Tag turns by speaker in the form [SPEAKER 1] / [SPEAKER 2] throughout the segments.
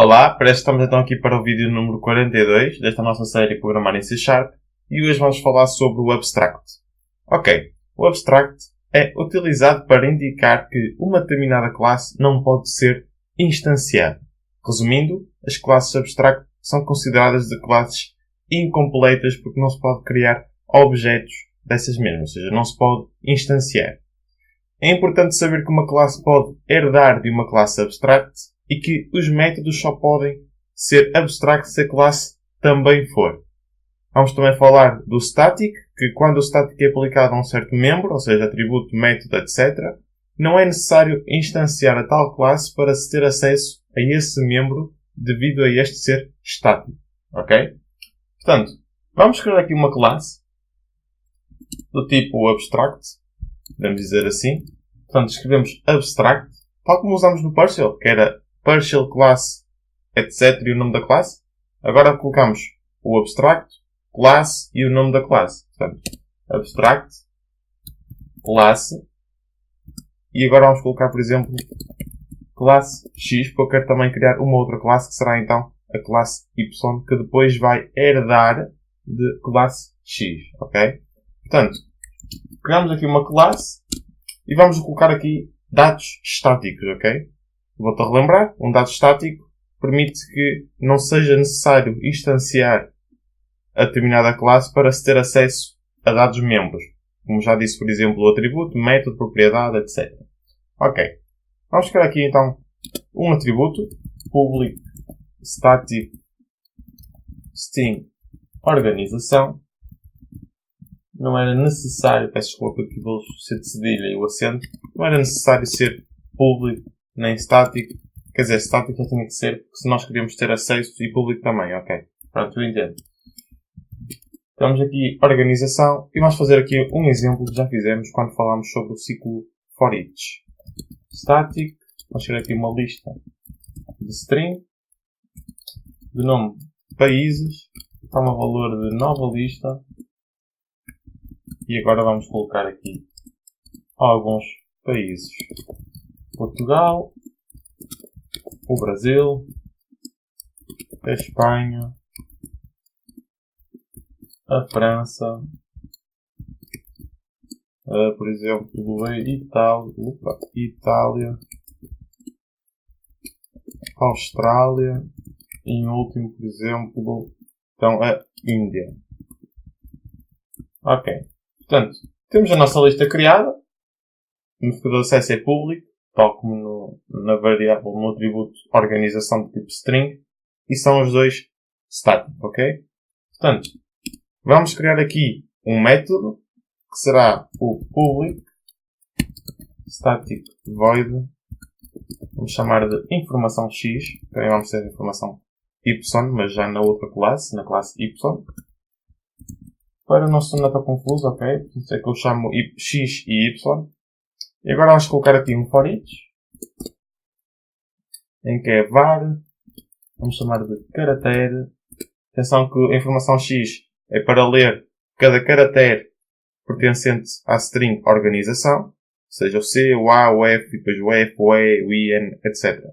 [SPEAKER 1] Olá, parece que estamos então aqui para o vídeo número 42 desta nossa série Programar em C# e hoje vamos falar sobre o Abstract. Ok, o Abstract é utilizado para indicar que uma determinada classe não pode ser instanciada. Resumindo, as classes Abstract são consideradas de classes incompletas porque não se pode criar objetos dessas mesmas, ou seja, não se pode instanciar. É importante saber que uma classe pode herdar de uma classe Abstract e que os métodos só podem ser abstract se a classe também for. Vamos também falar do static, que quando o static é aplicado a um certo membro, ou seja, atributo, método, etc., não é necessário instanciar a tal classe para se ter acesso a esse membro devido a este ser estático. Ok? Portanto, vamos criar aqui uma classe do tipo abstract, podemos dizer assim. Portanto, escrevemos abstract, tal como usamos no Partial, que era Partial class, etc. e o nome da classe. Agora colocamos o abstract, classe e o nome da classe. Portanto, abstract, classe. E agora vamos colocar, por exemplo, classe X, porque eu quero também criar uma outra classe, que será então a classe Y, que depois vai herdar de classe X. Ok? Portanto, criamos aqui uma classe e vamos colocar aqui dados estáticos. Ok? Vou-te a relembrar, um dado estático permite que não seja necessário instanciar a determinada classe para se ter acesso a dados membros. Como já disse, por exemplo, o atributo, método, propriedade, etc. Ok. Vamos criar aqui então um atributo, public static string organização. Não era necessário, peço desculpa que vou ser de cedilha e o acento, não era necessário ser public nem static. Quer dizer, static já tinha que ser, porque se nós queríamos ter acesso e público também, ok. Pronto, eu entendo. Temos aqui organização e vamos fazer aqui um exemplo que já fizemos quando falámos sobre o ciclo for each. Static, vamos ter aqui uma lista de string, de nome países, toma valor de nova lista e agora vamos colocar aqui alguns países. Portugal, o Brasil, a Espanha, a França, por exemplo, a Itália, a Austrália e em último, por exemplo, então a Índia. Ok. Portanto, temos a nossa lista criada. O modificador de acesso é público, tal como na variável, no atributo organização de tipo string, e são os dois static, ok? Portanto, vamos criar aqui um método, que será o public static void, vamos chamar de informação x, também vamos ter informação y, mas já na outra classe, na classe y, para não se tornar tão confuso, ok? Por isso é que eu chamo x e y. E agora vamos colocar aqui um for each, em que é var, vamos chamar de caractere. Atenção que a informação x é para ler cada caractere pertencente à string organização, ou seja, o C, o A, o F, depois o F, o E, o I, N, etc.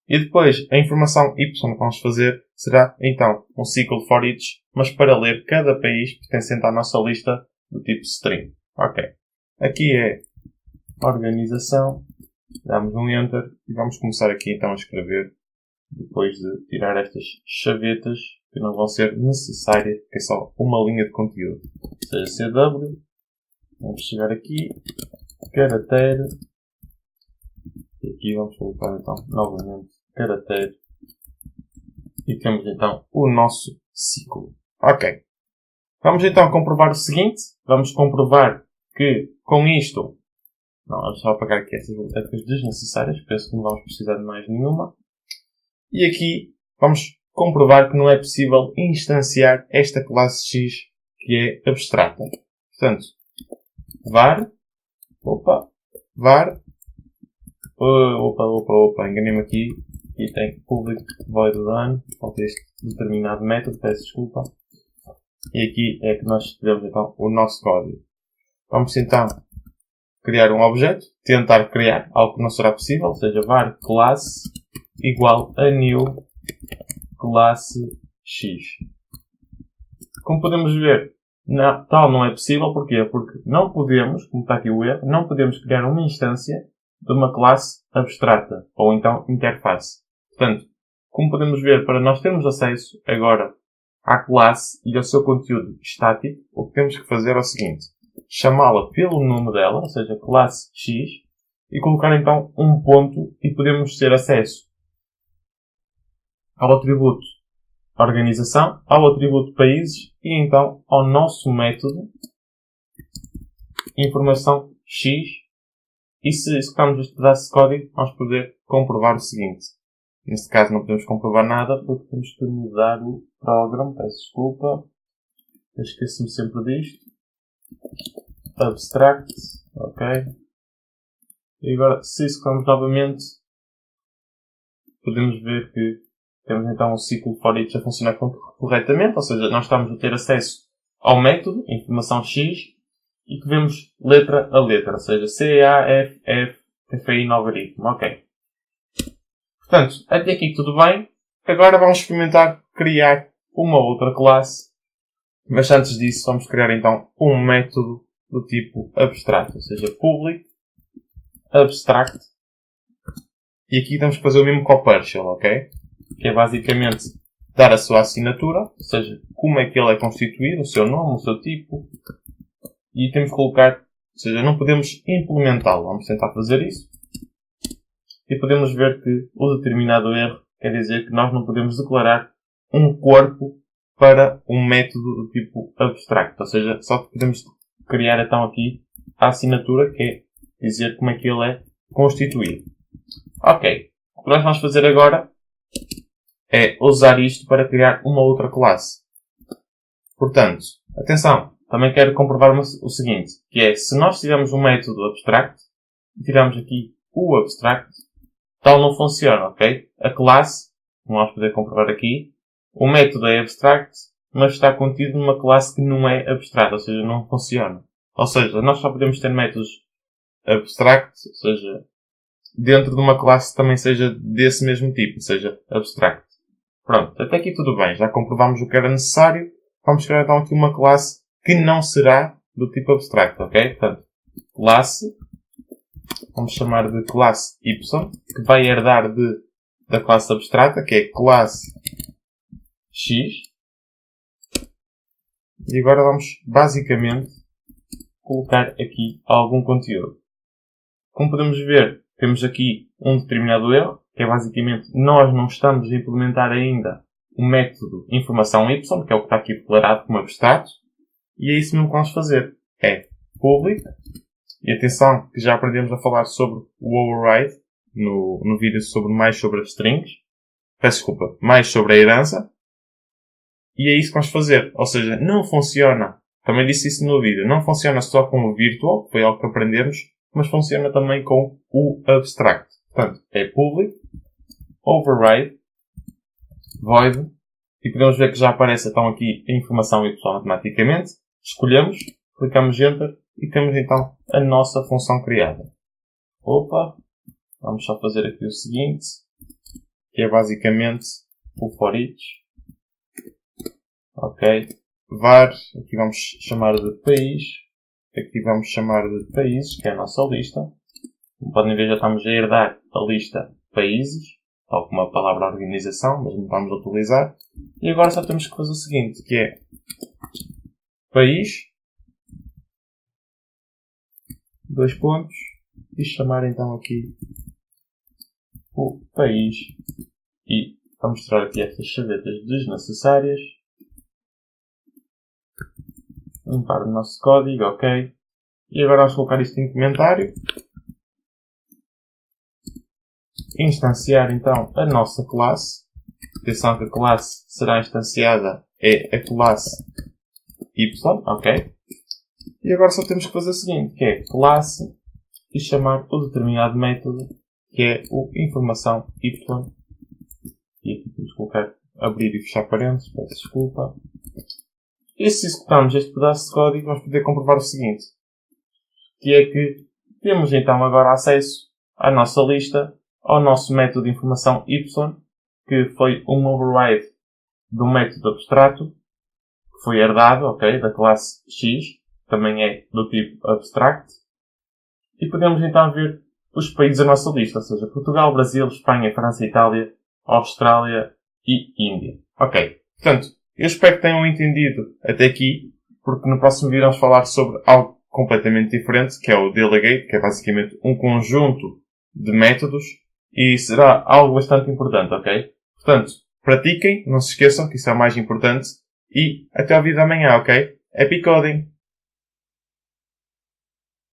[SPEAKER 1] E depois a informação y que vamos fazer será então um ciclo for each, mas para ler cada país pertencente à nossa lista do tipo string. Ok. Aqui é organização, damos um enter e vamos começar aqui então a escrever depois de tirar estas chavetas que não vão ser necessárias, que é só uma linha de conteúdo. Ou seja, CW, vamos chegar aqui, caractere, e aqui vamos colocar então novamente caractere e temos então o nosso ciclo. Ok. Vamos então comprovar o seguinte, vamos comprovar que com isto não, vamos só apagar aqui estas bibliotecas desnecessárias. Penso que não vamos precisar de mais nenhuma. E aqui vamos comprovar que não é possível instanciar esta classe X que é abstrata. Portanto, var, enganei-me aqui. Aqui tem public void run, falta este determinado método, peço desculpa. E aqui é que nós escrevemos então o nosso código. Vamos então criar um objeto, tentar criar algo que não será possível, ou seja, var classe igual a new classe X. Como podemos ver, tal não é possível. Porquê? Porque não podemos, como está aqui o erro, não podemos criar uma instância de uma classe abstrata, ou então interface. Portanto, como podemos ver, para nós termos acesso agora à classe e ao seu conteúdo estático, o que temos que fazer é o seguinte: chamá-la pelo nome dela, ou seja, classe X, e colocar então um ponto, e podemos ter acesso ao atributo organização, ao atributo países e então ao nosso método informação X. E se executarmos este pedaço de código, vamos poder comprovar o seguinte. Neste caso não podemos comprovar nada porque temos que mudar o programa. Peço desculpa. Esqueço-me sempre disto. Abstract. Ok. E agora, se executarmos novamente, podemos ver que temos então o ciclo for each a funcionar corretamente. Ou seja, nós estamos a ter acesso ao método, informação X, e que vemos letra a letra. Ou seja, C, A, F, F, TFI, logaritmo. Ok. Portanto, até aqui tudo bem. Agora vamos experimentar criar uma outra classe. Mas antes disso, vamos criar então um método do tipo abstract. Ou seja, public abstract. E aqui temos que fazer o mesmo com o partial, ok? Que é basicamente dar a sua assinatura. Ou seja, como é que ele é constituído, o seu nome, o seu tipo. E temos que colocar, ou seja, não podemos implementá-lo. Vamos tentar fazer isso. E podemos ver que o determinado erro quer dizer que nós não podemos declarar um corpo para um método do tipo abstract. Ou seja, só podemos criar então aqui a assinatura, que é dizer como é que ele é constituído. Ok. O que nós vamos fazer agora é usar isto para criar uma outra classe. Portanto, atenção. Também quero comprovar o seguinte, que é, se nós tivermos um método abstract, e tirarmos aqui o abstract, tal não funciona, ok? A classe, como vamos poder comprovar aqui, o método é abstract, mas está contido numa classe que não é abstrata, ou seja, não funciona. Ou seja, nós só podemos ter métodos abstract, ou seja, dentro de uma classe que também seja desse mesmo tipo, ou seja, abstract. Pronto, até aqui tudo bem, já comprovamos o que era necessário. Vamos criar então aqui uma classe que não será do tipo abstract, ok? Portanto, classe, vamos chamar de classe Y, que vai herdar da classe abstrata, que é classe X. E agora vamos, basicamente, colocar aqui algum conteúdo. Como podemos ver, temos aqui um determinado erro, que é basicamente, nós não estamos a implementar ainda o método informação Y, que é o que está aqui declarado como abstrato. E é isso mesmo que vamos fazer. É public. E atenção, que já aprendemos a falar sobre o override no vídeo sobre as strings. Peço desculpa, mais sobre a herança. E é isso que vamos fazer. Ou seja, não funciona. Também disse isso no vídeo. Não funciona só com o virtual, que foi algo que aprendemos, mas funciona também com o abstract. Portanto, é public, override, void. E podemos ver que já aparece então aqui a informação Y automaticamente. Escolhemos, clicamos Enter e temos então a nossa função criada. Opa! Vamos só fazer aqui o seguinte, que é basicamente o for each. Ok. var, aqui vamos chamar de país. Aqui vamos chamar de países, que é a nossa lista. Como podem ver, já estamos a herdar a lista países, tal como a palavra organização, mas não vamos utilizar. E agora só temos que fazer o seguinte, que é país, dois pontos, e chamar então aqui o país. E vamos tirar aqui estas chavetas desnecessárias. Limpar o nosso código, ok. E agora vamos colocar isto em comentário. Instanciar então a nossa classe. Atenção que a classe será instanciada é a classe Y, ok? E agora só temos que fazer o seguinte, que é classe e chamar o determinado método, que é o informação Y. E aqui temos que colocar, abrir e fechar parênteses, peço desculpa. E se executarmos este pedaço de código, vamos poder comprovar o seguinte, que é que temos então agora acesso à nossa lista ao nosso método de informação y, que foi um override do método abstrato, que foi herdado, ok, da classe x, também é do tipo abstract. E podemos então ver os países da nossa lista, ou seja, Portugal, Brasil, Espanha, França, Itália, Austrália e Índia. Ok, portanto, eu espero que tenham entendido até aqui, porque no próximo vídeo vamos falar sobre algo completamente diferente, que é o Delegate, que é basicamente um conjunto de métodos, e será algo bastante importante, ok? Portanto, pratiquem, não se esqueçam que isso é o mais importante, e até ao vídeo de amanhã, ok? Happy Coding!